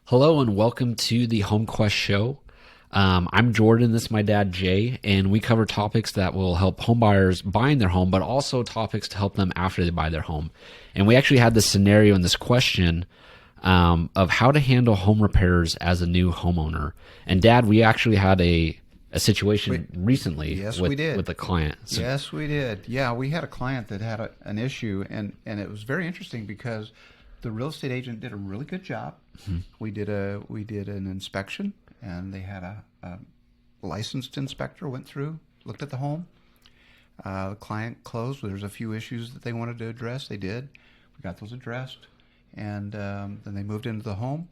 Hello and welcome to the Home Quest Show. I'm Jordan, this is my dad Jay, and we cover topics that will help home buyers buying their home, but also topics to help them after they buy their home. And we actually had this scenario and this question of how to handle home repairs as a new homeowner. And Dad, we actually had a situation recently with a client. So, yes, we did. Yeah, we had a client that had an issue, and it was very interesting because the real estate agent did a really good job. Mm-hmm. We did an inspection, and they had a licensed inspector went through, looked at the home. The client closed. There's a few issues that they wanted to address. They did. We got those addressed, and then they moved into the home,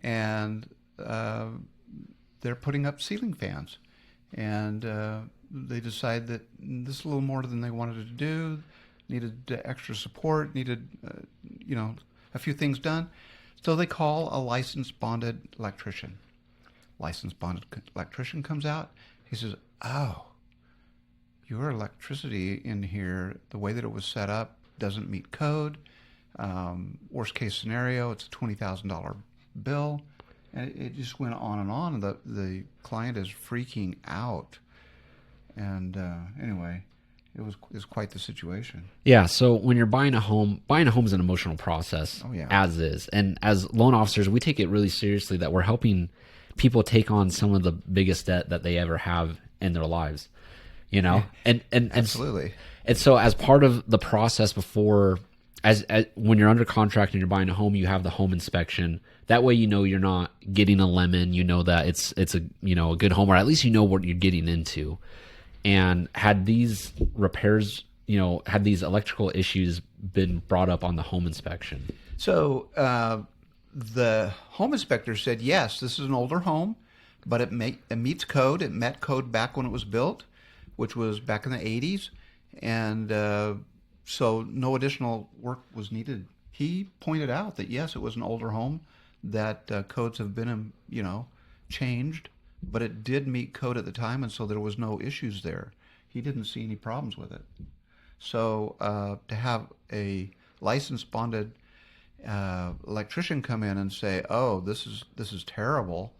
and they're putting up ceiling fans, and they decided that this is a little more than they wanted to do. Needed extra support, needed, a few things done. So they call a licensed bonded electrician. Licensed bonded electrician comes out. He says, "Oh, your electricity in here, the way that it was set up, doesn't meet code. Worst case scenario, it's a $20,000 bill." And it just went on and on. The client is freaking out. And anyway, it was quite the situation. Yeah, so when you're buying a home is an emotional process, as is. And as loan officers, we take it really seriously that we're helping people take on some of the biggest debt that they ever have in their lives, And absolutely. And so as part of the process before, as when you're under contract and you're buying a home, you have the home inspection. That way, you're not getting a lemon. You know that it's a a good home, or at least you know what you're getting into. And had these repairs, had these electrical issues been brought up on the home inspection? So the home inspector said, yes, this is an older home, but it meets code. It met code back when it was built, which was back in the 80s. And so no additional work was needed. He pointed out that, yes, it was an older home, that codes have been, changed. But it did meet code at the time, and so there was no issues there. He didn't see any problems with it. So to have a licensed bonded electrician come in and say, "Oh, this is terrible,"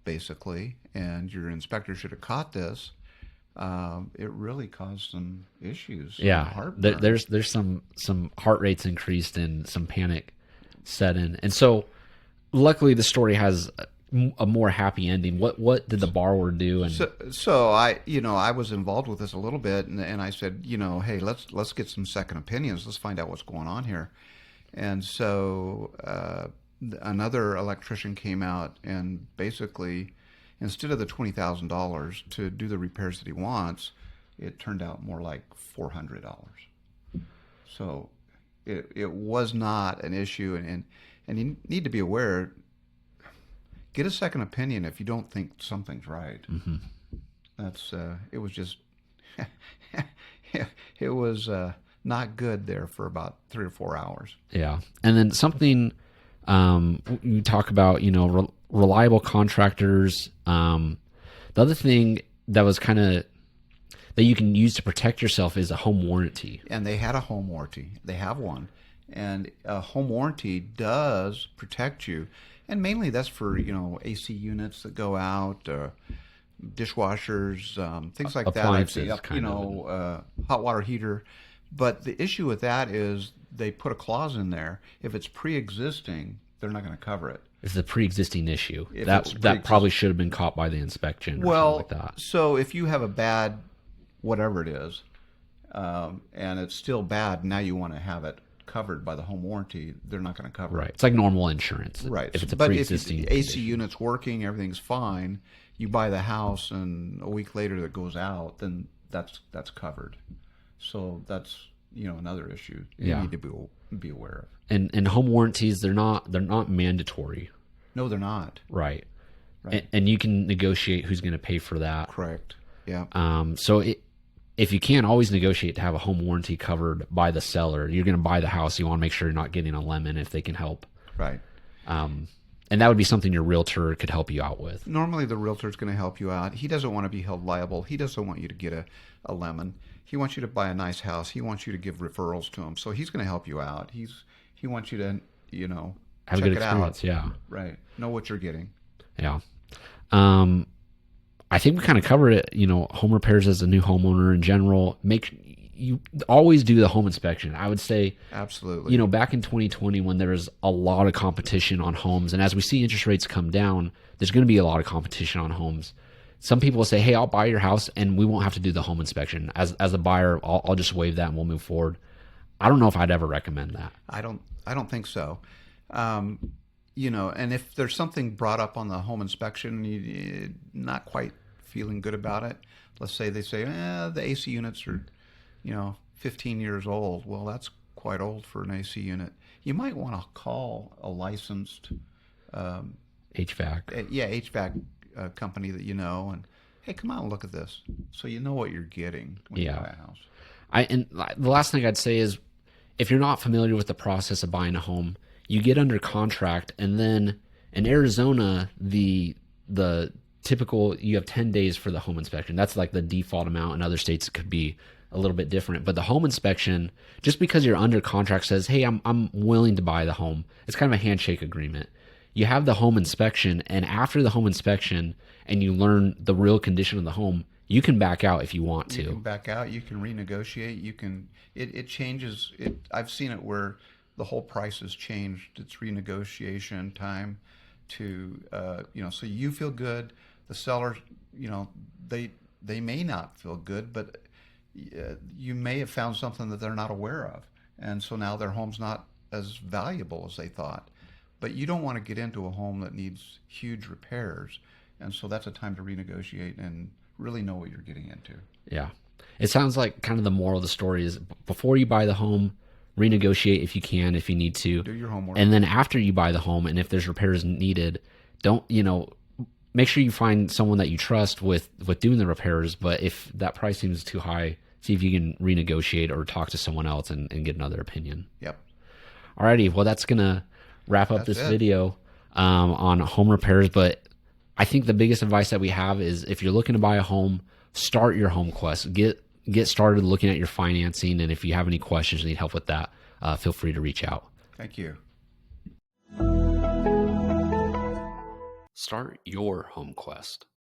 basically, and your inspector should have caught this, it really caused some issues. Yeah, there's some heart rates increased and some panic set in, and so luckily the story has a more happy ending. What did the borrower do? And so I was involved with this a little bit, and I said, hey, let's get some second opinions. Let's find out what's going on here. And so another electrician came out, and basically, instead of the $20,000 to do the repairs that he wants, it turned out more like $400. So it was not an issue, and you need to be aware. Get a second opinion if you don't think something's right. Mm-hmm. That's it was just it was not good there for about 3 or 4 hours. Yeah, and then something you talk about, reliable contractors. The other thing that was kind of that you can use to protect yourself is a home warranty. And they had a home warranty. They have one, and a home warranty does protect you. And mainly that's for, AC units that go out, dishwashers, things like appliances, that. Hot water heater. But the issue with that is they put a clause in there. If it's pre-existing, they're not going to cover it. It's a pre-existing issue. That probably should have been caught by the inspection or something like that. So if you have a bad, whatever it is, and it's still bad, now you want to have it covered by the home warranty, they're not going to cover it. It's like normal insurance. Right. If it's a but pre-existing if the AC unit's working, everything's fine, you buy the house and a week later it goes out, then that's covered. So that's, another issue you need to be aware of. And home warranties, they're not mandatory. No, they're not. Right. And you can negotiate who's going to pay for that. Correct. Yeah. So if you can, always negotiate to have a home warranty covered by the seller. You're going to buy the house. You want to make sure you're not getting a lemon if they can help. Right. And that would be something your realtor could help you out with. Normally the realtor's going to help you out. He doesn't want to be held liable. He doesn't want you to get a lemon. He wants you to buy a nice house. He wants you to give referrals to him. So he's going to help you out. He wants you to, have a check good it out. experience. Yeah. Right. Know what you're getting. Yeah. I think we kind of covered it, home repairs as a new homeowner in general. You always do the home inspection. I would say, Absolutely. back in 2020 when there was a lot of competition on homes, and as we see interest rates come down, there's going to be a lot of competition on homes. Some people will say, hey, I'll buy your house and we won't have to do the home inspection. As a buyer, I'll just waive that and we'll move forward. I don't know if I'd ever recommend that. I don't think so. And if there's something brought up on the home inspection, you're not quite feeling good about it. Let's say they say, the AC units are, 15 years old. Well, that's quite old for an AC unit. You might want to call a licensed HVAC. HVAC company that and hey, come out and look at this, so you know what you're getting when you buy a house. And the last thing I'd say is, if you're not familiar with the process of buying a home, you get under contract, and then in Arizona, the typical, you have 10 days for the home inspection. That's like the default amount. In other states, it could be a little bit different. But the home inspection, just because you're under contract, says, hey, I'm willing to buy the home. It's kind of a handshake agreement. You have the home inspection, and after the home inspection, and you learn the real condition of the home, you can back out if you want to. You can back out. You can renegotiate. You can. It changes. I've seen it where the whole price has changed. It's renegotiation time to so you feel good. The seller, they may not feel good, but you may have found something that they're not aware of, and so now their home's not as valuable as they thought. But you don't want to get into a home that needs huge repairs, and so that's a time to renegotiate and really know what you're getting into. Yeah. It sounds like kind of the moral of the story is, before you buy the home, renegotiate if you can, if you need to. Do your homework. And then after you buy the home, and if there's repairs needed, don't, make sure you find someone that you trust with doing the repairs. But if that price seems too high, see if you can renegotiate or talk to someone else and get another opinion. Yep. Alrighty. Well, that's going to wrap up this video on home repairs. But I think the biggest advice that we have is, if you're looking to buy a home, start your home quest. Get started looking at your financing, and if you have any questions or need help with that, feel free to reach out. Thank you. Start your home quest.